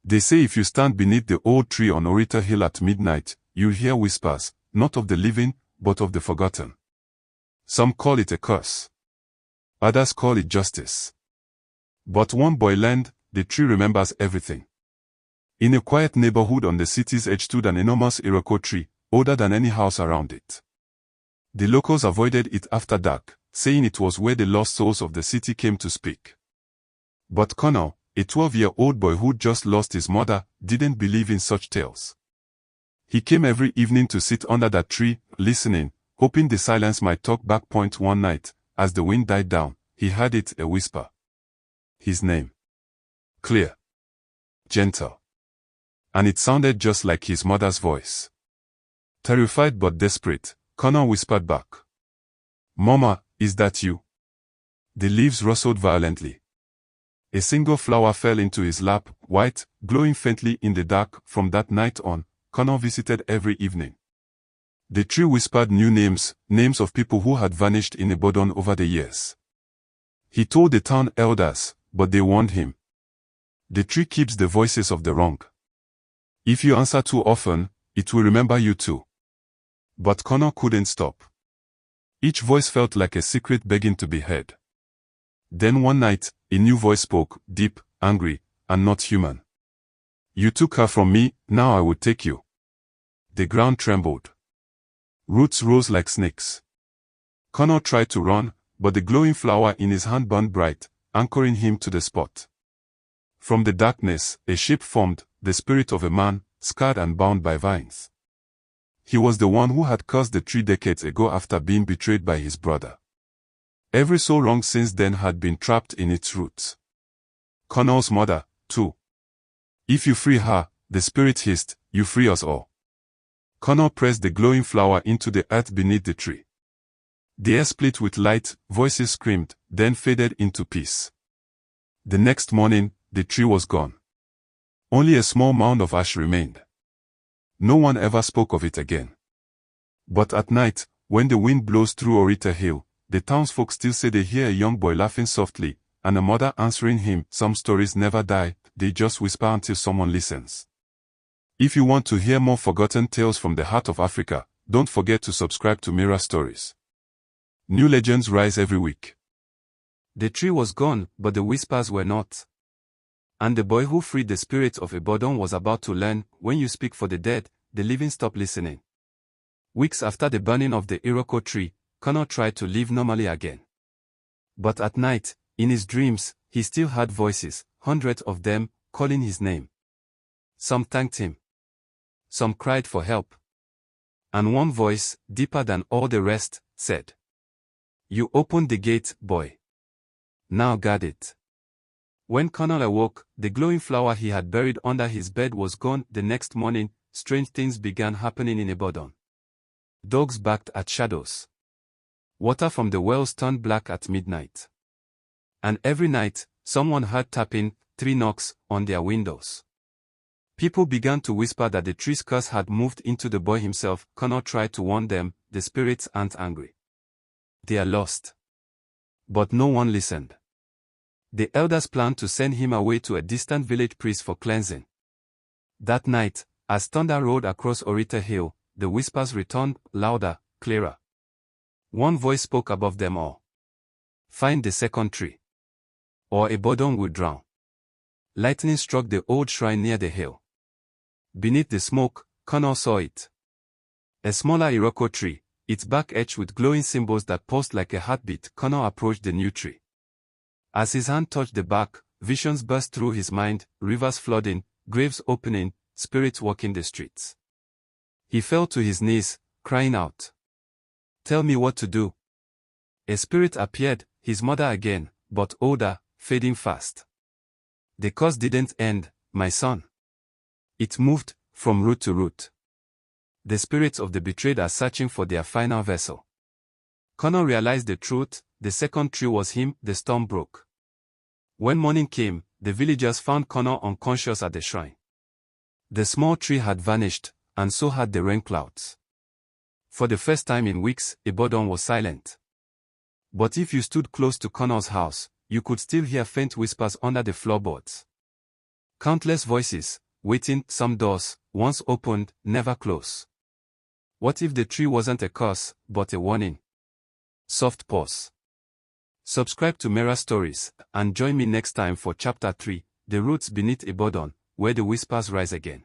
They say if you stand beneath the old tree on Orita Hill at midnight, you'll hear whispers, not of the living, but of the forgotten. Some call it a curse. Others call it justice. But one boy learned, the tree remembers everything. In a quiet neighborhood on the city's edge stood an enormous Iroko tree, older than any house around it. The locals avoided it after dark, saying it was where the lost souls of the city came to speak. But Connor, a 12-year-old boy who'd just lost his mother, didn't believe in such tales. He came every evening to sit under that tree, listening, hoping the silence might talk back. One night, as the wind died down, he heard it, a whisper. His name. Clear. Gentle. And it sounded just like his mother's voice. Terrified but desperate, Connor whispered back. Mama, is that you? The leaves rustled violently. A single flower fell into his lap, white, glowing faintly in the dark. From that night on, Connor visited every evening. The tree whispered new names, names of people who had vanished in Ibadan over the years. He told the town elders, but they warned him. The tree keeps the voices of the wrong. If you answer too often, it will remember you too. But Connor couldn't stop. Each voice felt like a secret begging to be heard. Then one night, a new voice spoke, deep, angry, and not human. You took her from me, now I will take you. The ground trembled. Roots rose like snakes. Connor tried to run, but the glowing flower in his hand burned bright, anchoring him to the spot. From the darkness, a shape formed, the spirit of a man, scarred and bound by vines. He was the one who had cursed the tree decades ago after being betrayed by his brother. Every soul wronged since then had been trapped in its roots. Connor's mother, too. If you free her, the spirit hissed, you free us all. Connor pressed the glowing flower into the earth beneath the tree. The air split with light, voices screamed, then faded into peace. The next morning, the tree was gone. Only a small mound of ash remained. No one ever spoke of it again. But at night, when the wind blows through Orita Hill, the townsfolk still say they hear a young boy laughing softly, and a mother answering him. Some stories never die, they just whisper until someone listens. If you want to hear more forgotten tales from the heart of Africa, don't forget to subscribe to Mira Stories. New legends rise every week. The tree was gone, but the whispers were not. And the boy who freed the spirit of Ibadan was about to learn, when you speak for the dead, the living stop listening. Weeks after the burning of the Iroko tree, Connor tried to live normally again. But at night, in his dreams, he still heard voices, hundreds of them, calling his name. Some thanked him. Some cried for help. And one voice, deeper than all the rest, said, You opened the gate, boy. Now guard it. When Connor awoke, the glowing flower he had buried under his bed was gone. The next morning, strange things began happening in Ibadan. Dogs barked at shadows. Water from the wells turned black at midnight. And every night, someone heard tapping, 3 knocks, on their windows. People began to whisper that the tree's curse had moved into the boy himself. Connor tried to warn them, the spirits aren't angry. They are lost. But no one listened. The elders planned to send him away to a distant village priest for cleansing. That night, as thunder rolled across Orita Hill, the whispers returned, louder, clearer. One voice spoke above them all. Find the second tree. Or Ibadan will drown. Lightning struck the old shrine near the hill. Beneath the smoke, Connor saw it. A smaller Iroko tree, its bark etched with glowing symbols that pulsed like a heartbeat. Connor approached the new tree. As his hand touched the bark, visions burst through his mind, rivers flooding, graves opening, spirits walking the streets. He fell to his knees, crying out. Tell me what to do. A spirit appeared, his mother again, but older, fading fast. The curse didn't end, my son. It moved, from root to root. The spirits of the betrayed are searching for their final vessel. Connor realized the truth, the second tree was him. The storm broke. When morning came, the villagers found Connor unconscious at the shrine. The small tree had vanished, and so had the rain clouds. For the first time in weeks, Ibadan was silent. But if you stood close to Connor's house, you could still hear faint whispers under the floorboards. Countless voices, waiting, some doors, once opened, never close. What if the tree wasn't a curse, but a warning? Soft pause. Subscribe to Mira Stories, and join me next time for Chapter 3, The Roots Beneath Ibadan, where the whispers rise again.